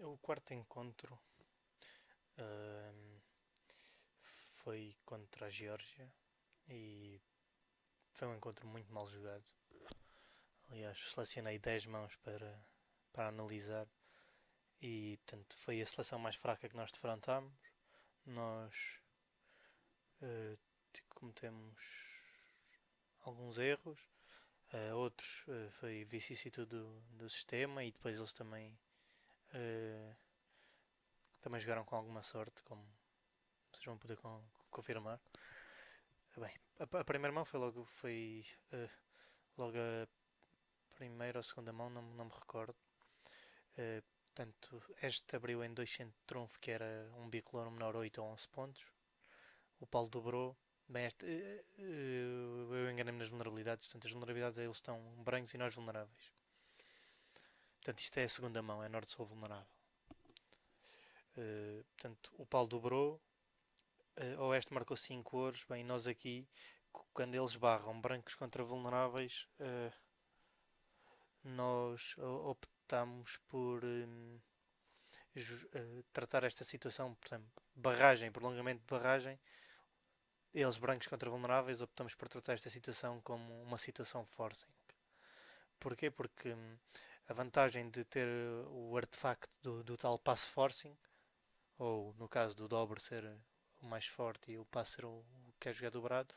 O quarto encontro ahm, foi contra a Geórgia e foi um encontro muito mal jogado. Aliás, selecionei 10 mãos para analisar e, portanto, foi a seleção mais fraca que nós defrontámos. Nós cometemos alguns erros, outros foi vicissitude do sistema e depois eles uh, também jogaram com alguma sorte, como vocês vão poder confirmar. Bem, a primeira mão logo a primeira ou segunda mão, não me recordo. Portanto, este abriu em 2 centro de trunfo, que era um bicolor menor 8 ou 11 pontos. O Paulo dobrou. Bem, eu enganei-me nas vulnerabilidades. Portanto, as vulnerabilidades eles estão brancos e nós vulneráveis. Portanto, isto é a segunda mão, é norte-sul vulnerável. Portanto, o Paulo dobrou. O Oeste marcou 5 ouros. Bem, nós aqui, quando eles barram brancos contra vulneráveis, nós optamos por tratar esta situação, por exemplo, barragem, prolongamento de barragem, eles brancos contra vulneráveis, optamos por tratar esta situação como uma situação forcing. Porquê? Porque a vantagem de ter o artefacto do tal passo forcing, ou no caso do dobre ser o mais forte e o passo ser o que é jogar dobrado,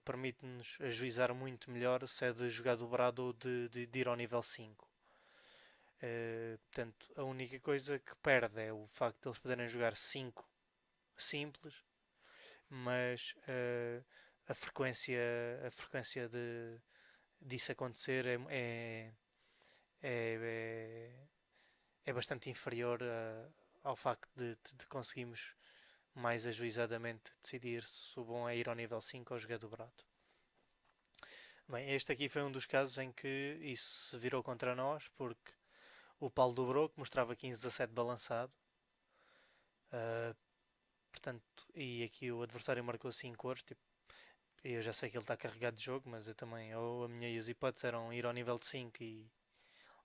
permite-nos ajuizar muito melhor se é de jogar dobrado ou de ir ao nível 5. Portanto, a única coisa que perde é o facto de eles poderem jogar 5 simples, mas a frequência disso acontecer é, é bastante inferior ao facto de conseguirmos mais ajuizadamente decidir se o bom é ir ao nível 5 ou jogar dobrado. Bem, este aqui foi um dos casos em que isso se virou contra nós, porque o Paulo dobrou, que mostrava 15-17 balançado. Uh, Portanto, e aqui o adversário marcou 5 ouros. Tipo, eu já sei que ele está carregado de jogo, mas eu também, ou a minha e as hipóteses eram ir ao nível de 5 e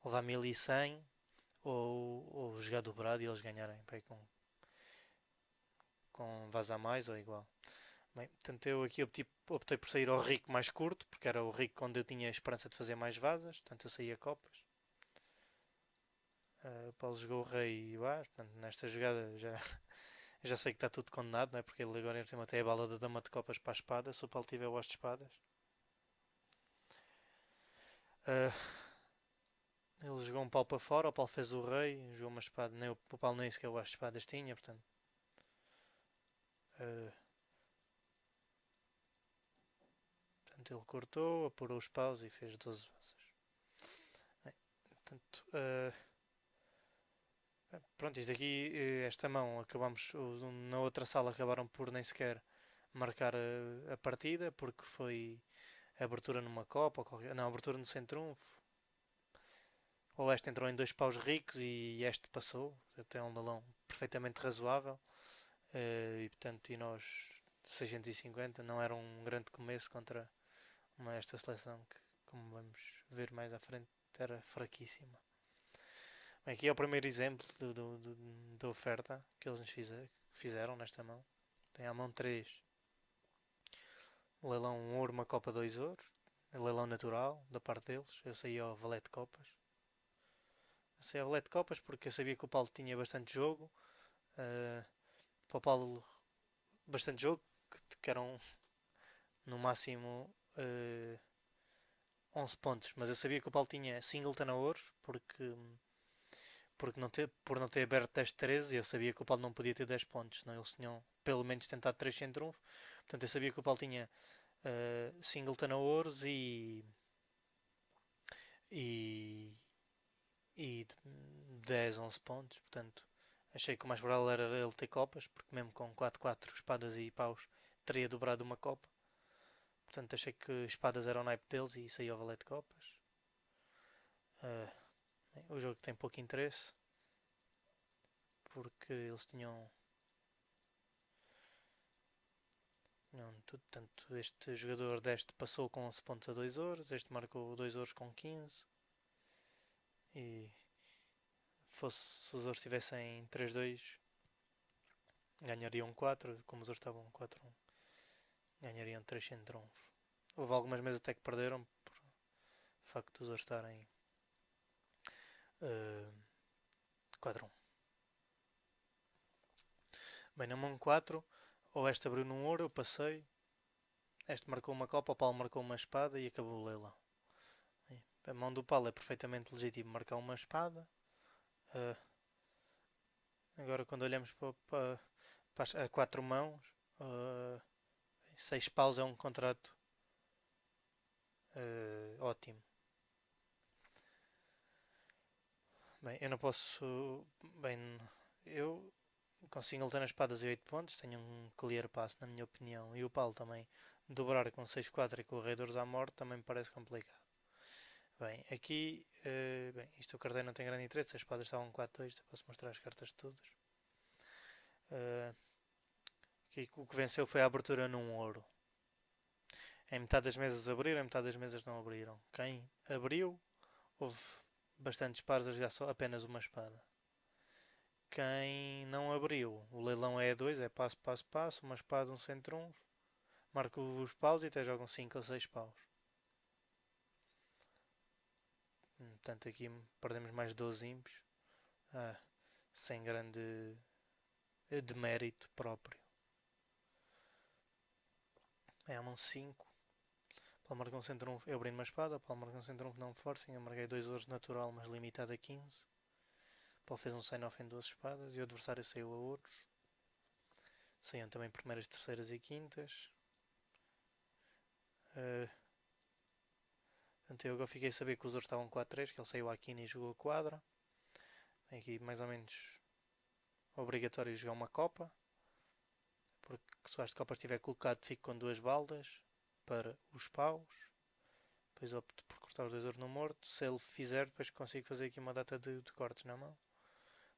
levar 1100, ou jogar dobrado e eles ganharem bem, com vazar mais ou igual. Bem, portanto, eu aqui optei por sair ao rico mais curto, porque era o rico onde eu tinha a esperança de fazer mais vazas, portanto eu saí a copas. O Paulo jogou o rei e o as, portanto nesta jogada já sei que está tudo condenado, não é? Porque ele agora em cima tem a bala da dama de copas para a espada, se o Paulo tiver o as de espadas. Uh, Ele jogou um pau para fora, o Paulo fez o rei, jogou uma espada, nem o Paulo nem sequer o as de espadas tinha, portanto. Uh, Portanto, ele cortou, apurou os paus e fez 12 vazas. Bem, portanto, pronto, isto aqui, esta mão, acabamos, na outra sala acabaram por nem sequer marcar a partida, porque foi abertura numa copa, não, abertura no centro. O Oeste entrou em 2 paus ricos e este passou, até um balão perfeitamente razoável. E portanto, e nós 650 não era um grande começo contra esta seleção que, como vamos ver mais à frente, era fraquíssima. Bem, aqui é o primeiro exemplo da oferta que eles nos fizeram nesta mão. Tem a mão 3 leilão um ouro, uma copa, 2 ouros. Leilão natural da parte deles. Eu saí ao valete de copas. Eu saí ao valete de copas porque eu sabia que o Paulo tinha bastante jogo. Uh, para o Paulo, bastante jogo, que eram no máximo 11 pontos. Mas eu sabia que o Paulo tinha singleton a ouros por não ter aberto 10-13, eu sabia que o Paulo não podia ter 10 pontos, senão eles tinham pelo menos tentado 3 sem trunfo. Portanto, eu sabia que o Paulo tinha singleton a ouros e, e 10, 11 pontos. Portanto, achei que o mais provável era ele ter copas, porque mesmo com 4-4 espadas e paus teria dobrado uma copa. Portanto, achei que espadas eram o naipe deles e saía ao valete de copas. Uh, o jogo tem pouco interesse, porque eles tinham tudo. Tanto este jogador deste passou com 11 pontos a 2 ouros, este marcou 2 ouros com 15 e se os outros estivessem 3-2, ganhariam 4, como os outros estavam 4-1, ganhariam 3 sem trunfo. Houve algumas mesas até que perderam por facto dos outros estarem 4-1. Bem, na mão 4, o Oeste abriu num ouro, eu passei. Este marcou uma copa, o Paulo marcou uma espada e acabou o leilão. A mão do Paulo é perfeitamente legítimo marcar uma espada. Uh, agora, quando olhamos para a 4 mãos, 6 paus é um contrato ótimo. Bem, eu não posso. Bem, eu consigo lutar nas espadas e 8 pontos. Tenho um clear pass, na minha opinião. E o Paulo também. Dobrar com 6-4 e com o Rei de Ouros à morte também me parece complicado. Bem, aqui. Bem, isto o carteiro não tem grande interesse. As espadas estavam 4-2. Posso mostrar as cartas todas. Aqui, o que venceu foi a abertura num ouro. Em metade das mesas abriram, em metade das mesas não abriram. Quem abriu, houve bastantes pares a jogar só apenas uma espada. Quem não abriu, o leilão é 2, é passo, passo, passo, uma espada, um centro, marca os paus e até jogam 5 ou 6 paus. Portanto, aqui perdemos mais 12 impos, sem grande demérito próprio. É a mão 5. Paulo marca um centro, eu abri uma espada, Paulo marca um centro, não forcing, eu marquei 2 ouros natural, mas limitado a 15. Paulo fez um sign-off em 2 espadas e o adversário saiu a ouros. Saíam também primeiras, terceiras e quintas. Portanto, eu agora fiquei a saber que os outros estavam 4-3, que ele saiu à quina e jogou a quadra. Aqui mais ou menos obrigatório jogar uma copa. Porque se o as de copa estiver colocado, fico com 2 baldas para os paus. Depois opto por cortar os 2 ouros no morto. Se ele fizer, depois consigo fazer aqui uma data de cortes na mão.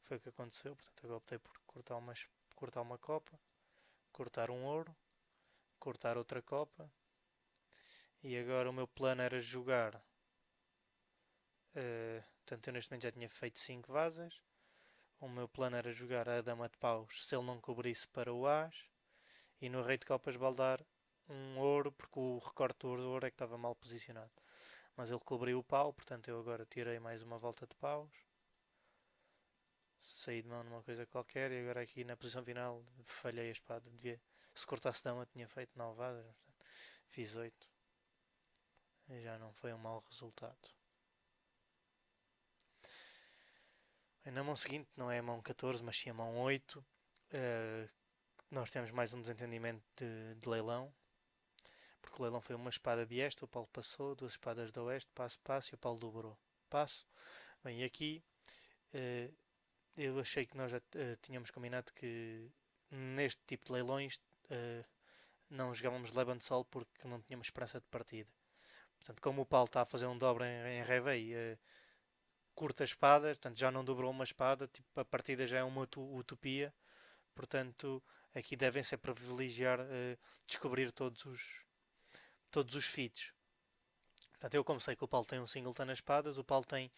Foi o que aconteceu. Portanto, agora optei por cortar uma copa, cortar um ouro, cortar outra copa. E agora o meu plano era jogar. Portanto, eu neste momento já tinha feito 5 vasas. O meu plano era jogar a dama de paus se ele não cobrisse para o as. E no rei de copas baldar um ouro, porque o recorte do ouro é que estava mal posicionado. Mas ele cobriu o pau, portanto eu agora tirei mais uma volta de paus. Saí de mão numa coisa qualquer e agora aqui na posição final falhei a espada. Se cortasse dama tinha feito 9 vasas, portanto, fiz 8. E já não foi um mau resultado. Na mão seguinte, não é a mão 14, mas sim a mão 8, nós temos mais um desentendimento de leilão, porque o leilão foi uma espada de este, o Paulo passou, 2 espadas de oeste, passo, passo, e o Paulo dobrou. Passo. Bem, e aqui eu achei que nós já tínhamos combinado que neste tipo de leilões não jogávamos Levant Sol porque não tínhamos esperança de partida. Portanto, como o Paulo está a fazer um dobre em Revei, curta espadas, portanto já não dobrou uma espada, tipo, a partida já é uma utopia, portanto aqui devem ser privilegiar descobrir todos os feats. Portanto, eu como sei que o Paulo tem um singleton nas espadas, o Paulo tem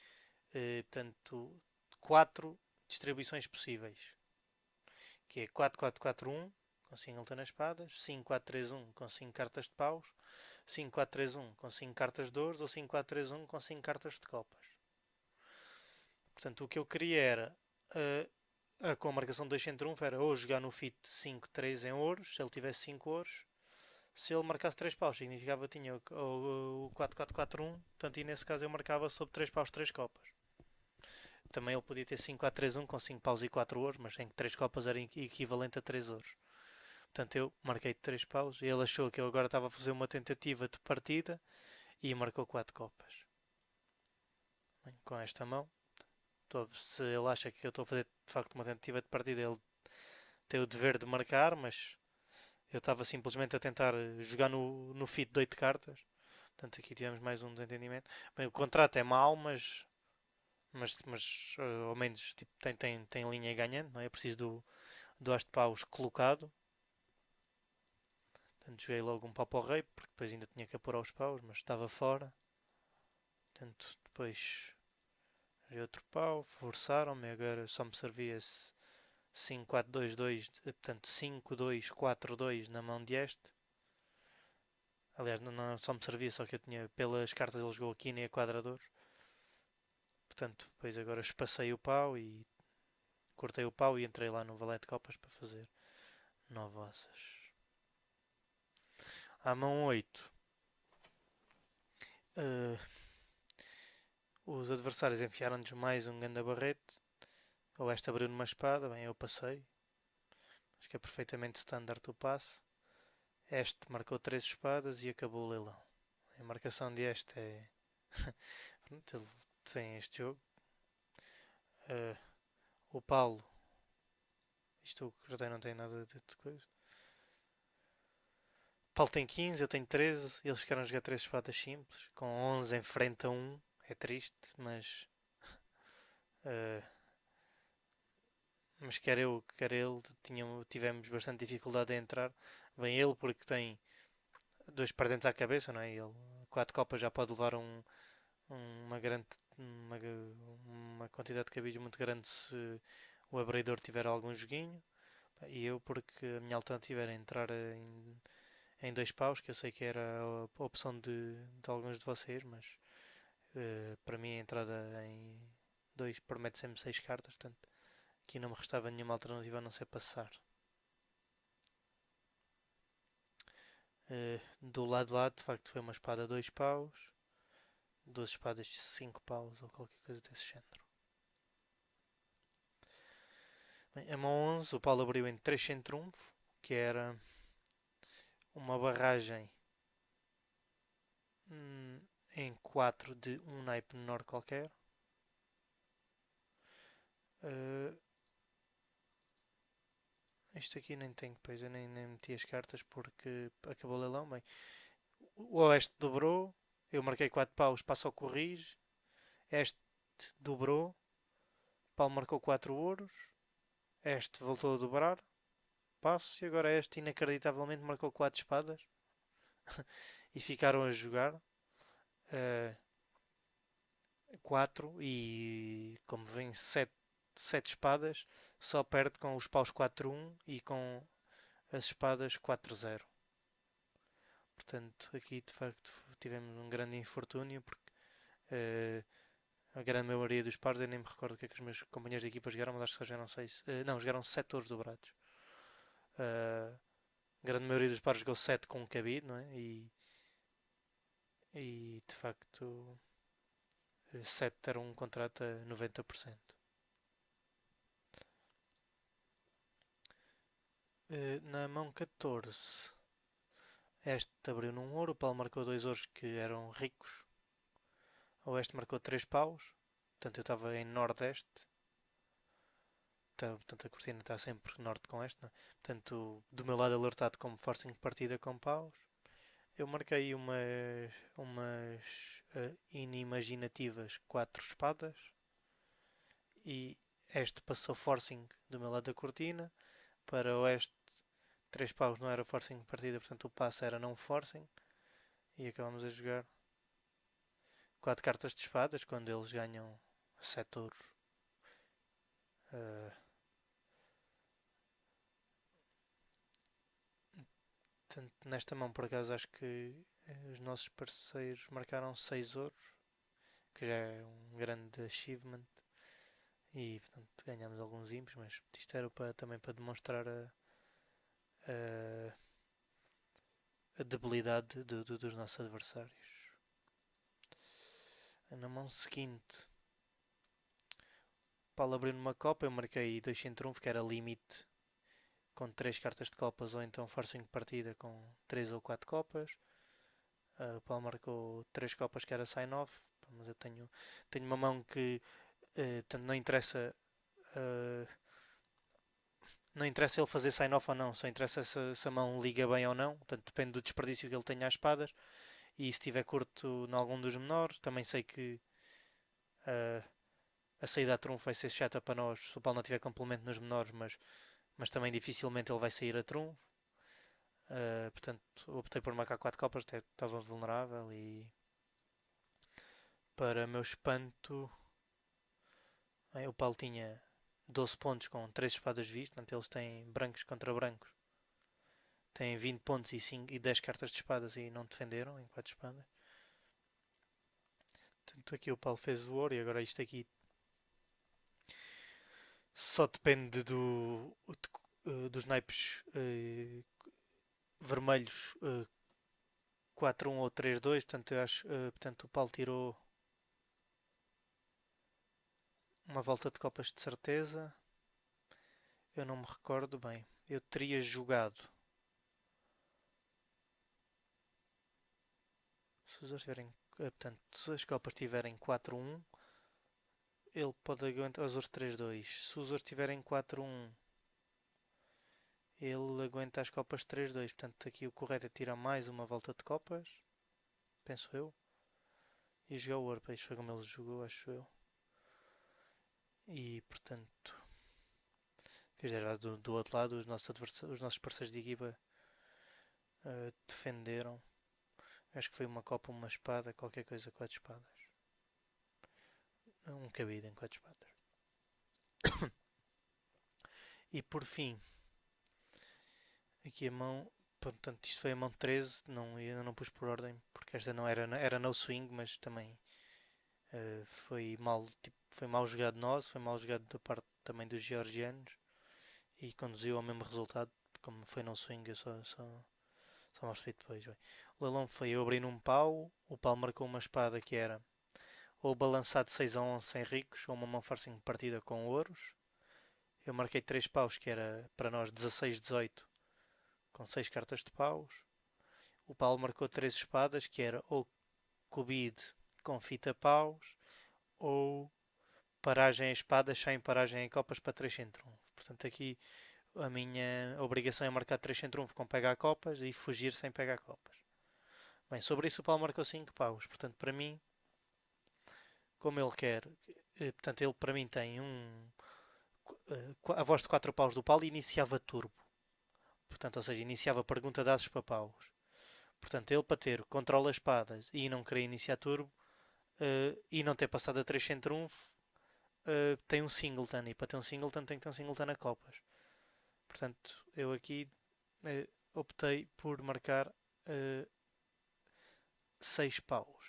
portanto 4 distribuições possíveis, que é 4-4-4-1 com singleton nas espadas, 5-4-3-1 com 5 cartas de paus, 5-4-3-1 com 5 cartas de ouros ou 5-4-3-1 com 5 cartas de copas. Portanto, o que eu queria era com a marcação 2 centro 1 era ou jogar no fit 5-3 em ouros, se ele tivesse 5 ouros. Se ele marcasse 3 paus, significava que tinha o 4-4-4-1. Portanto, e nesse caso eu marcava sobre 3 paus, 3 copas. Também ele podia ter 5-4-3-1 com 5 paus e 4 ouros, mas em que 3 copas era equivalente a 3 ouros. Portanto, eu marquei 3 paus e ele achou que eu agora estava a fazer uma tentativa de partida e marcou 4 copas. Bem, com esta mão, se ele acha que eu estou a fazer de facto uma tentativa de partida, ele tem o dever de marcar, mas eu estava simplesmente a tentar jogar no fit de 8 cartas. Portanto, aqui tivemos mais um desentendimento. Bem, o contrato é mau, mas ao menos tipo, tem linha ganhando, não é? É preciso do as de paus colocado. Portanto, joguei logo um pau para o rei, porque depois ainda tinha que apurar os paus, mas estava fora. Portanto, depois Mostrei outro pau, forçaram-me, agora só me servia 5-4-2-2, portanto 5-2-4-2 na mão de este. Aliás, não só me servia, só que eu tinha, pelas cartas ele jogou aqui nem a quadrador. Portanto, depois agora espacei o pau e cortei o pau e entrei lá no valete de copas para fazer 9 assas. À mão 8, os adversários enfiaram-nos mais um ganda barrete. O Oeste abriu numa espada, bem, eu passei. Acho que é perfeitamente standard o passe. Este marcou 3 espadas e acabou o leilão. A marcação de este é. Ele tem este jogo. O Paulo. Isto já não tem nada de coisa. O Paulo tem 15, eu tenho 13. Eles querem jogar 3 espadas simples. Com 11 em frente a 1. É triste, mas. Uh, mas quer eu, quer ele, tivemos bastante dificuldade em entrar. Vem ele porque tem 2 perdentes à cabeça, não é? Ele, 4 copas já pode levar uma grande. Uma quantidade de cabide muito grande se o abridor tiver algum joguinho. E eu, porque a minha alternativa era entrar em 2 paus, que eu sei que era a opção de alguns de vocês, mas para mim a entrada em 2 promete sempre 6 cartas, portanto aqui não me restava nenhuma alternativa a não ser passar. Do lado de lá, de facto, foi uma espada 2 paus, 2 espadas de 5 paus ou qualquer coisa desse género. Bem, a mão 11, o Paulo abriu em 3 sem trunfo, que era uma barragem em 4 de um naipe menor qualquer. Isto aqui nem tem, pois eu nem meti as cartas porque acabou o leilão. Bem, o Oeste dobrou, eu marquei 4 paus, passo ao corrige. Este dobrou, Paulo marcou 4 ouros. Este voltou a dobrar, passo. E agora este inacreditavelmente marcou 4 espadas e ficaram a jogar. 4 e como vem 7 espadas, só perde com os paus 4-1 e com as espadas 4-0. Portanto, aqui de facto tivemos um grande infortúnio porque a grande maioria dos pares, eu nem me recordo o que é que os meus companheiros de equipa jogaram, mas acho que só jogaram 6. Não, jogaram 7 ouros dobrados. A grande maioria dos pares jogou 7 com um cabido, não é? E de facto 7 era um contrato a 90%. Na mão 14, este abriu num ouro, o Paulo marcou 2 ouros que eram ricos. O Oeste marcou 3 paus, portanto eu estava em Nordeste. Portanto a cortina está sempre norte com este, não é? Portanto, do meu lado alertado como forcing partida com paus. Eu marquei umas inimaginativas 4 espadas e este passou forcing do meu lado da cortina. Para o este 3 paus não era forcing partida, portanto o passo era não forcing. E acabamos a jogar 4 cartas de espadas quando eles ganham 7 ouros. Uh, portanto, nesta mão, por acaso, acho que os nossos parceiros marcaram 6 ouros, que já é um grande achievement. E, portanto, ganhamos alguns impos, mas isto era também para demonstrar a, a debilidade dos nossos adversários. Na mão seguinte, Paulo abriu numa copa, eu marquei 2 sem trunfo, que era limite com 3 cartas de copas, ou então forcing partida com 3 ou 4 copas. O Paulo marcou 3 copas, que era sign-off, mas eu tenho uma mão que portanto, não interessa. Não interessa ele fazer sign-off ou não, só interessa se a mão liga bem ou não. Portanto, depende do desperdício que ele tenha às espadas. E se estiver curto em algum dos menores, também sei que uh, a saída a trunfo vai ser chata para nós se o Paulo não tiver complemento nos menores, mas também dificilmente ele vai sair a trunfo. Portanto, optei por marcar 4 copas, até estava vulnerável e para meu espanto Bem, o Paulo tinha 12 pontos com 3 espadas de vista, portanto eles têm brancos contra brancos. Têm 20 pontos e, 5, e 10 cartas de espadas e não defenderam em 4 espadas. Portanto, aqui o Paulo fez o ouro e agora isto aqui só depende dos naipes vermelhos 4-1 ou 3-2. Portanto, eu acho, portanto, o Paulo tirou uma volta de copas de certeza. Eu não me recordo bem. Eu teria jogado. Se os outros tiverem. Portanto, se as copas tiverem 4-1, ele pode aguentar os outros 3-2. Se os outros tiverem 4-1, ele aguenta as copas 3-2. Portanto, aqui o correto é tirar mais uma volta de copas. Penso eu. E jogar o ouro. Isto foi como ele jogou, acho eu. E, portanto, fizeram do outro lado, os nossos parceiros de equipa defenderam. Acho que foi uma copa, uma espada, qualquer coisa, 4 espadas. Um cabido em 4 espadas. E por fim, aqui a mão. Portanto, isto foi a mão 13. Não, eu não pus por ordem, porque esta não era no swing, mas também foi mal jogado nosso, foi mal jogado da parte também dos georgianos e conduziu ao mesmo resultado. Como foi no swing, eu só mostro depois. Bem. O leilão foi eu abri num pau, o pau marcou uma espada que era ou balançado 6-11 sem ricos, ou uma mão forcing partida com ouros. Eu marquei 3 paus, que era para nós 16-18, com 6 cartas de paus. O Paulo marcou 3 espadas, que era ou Covid com fita paus, ou paragem em espadas sem paragem em copas para 3 sem trunfo. Portanto, aqui a minha obrigação é marcar 3 sem trunfo com pegar copas e fugir sem pegar copas. Bem, sobre isso o Paulo marcou 5 paus. Portanto, para mim, como ele quer, portanto, ele para mim tem a voz de 4 paus do Paulo iniciava turbo. Portanto, ou seja, iniciava pergunta de ases para paus. Portanto, ele para ter controla espadas e não querer iniciar turbo e não ter passado a 3 sem trunfo, tem um singleton. E para ter um singleton tem que ter um singleton a copas. Portanto, eu aqui optei por marcar 6 paus.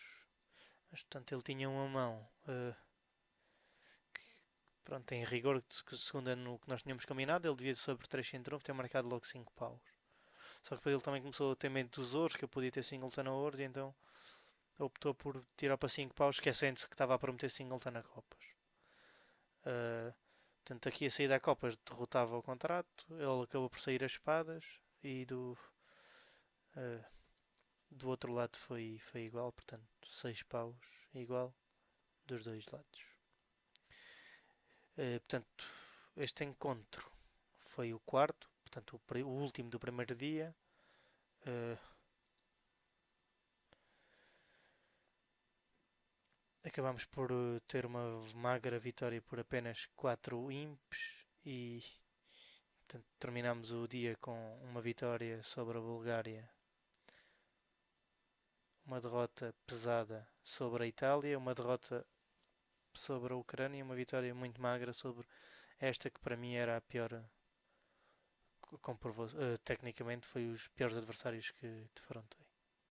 Mas, portanto, ele tinha uma mão que, pronto, em rigor, segundo no que nós tínhamos combinado, ele devia sobre 3 sem trunfo ter marcado logo 5 paus. Só que depois ele também começou a ter medo dos ouros, que eu podia ter singleton a ouros, e então optou por tirar para 5 paus, esquecendo-se que estava a prometer singleton a copas. Portanto, aqui a saída a copas derrotava o contrato, ele acabou por sair as espadas, e uh, do outro lado foi igual, portanto, 6 paus igual dos dois lados. Portanto, este encontro foi o quarto, portanto, o último do primeiro dia. Acabámos por ter uma magra vitória por apenas 4 imps e portanto, terminámos o dia com uma vitória sobre a Bulgária, uma derrota pesada sobre a Itália, uma derrota sobre a Ucrânia e uma vitória muito magra sobre esta que para mim era a pior. Tecnicamente foi os piores adversários que defrontei.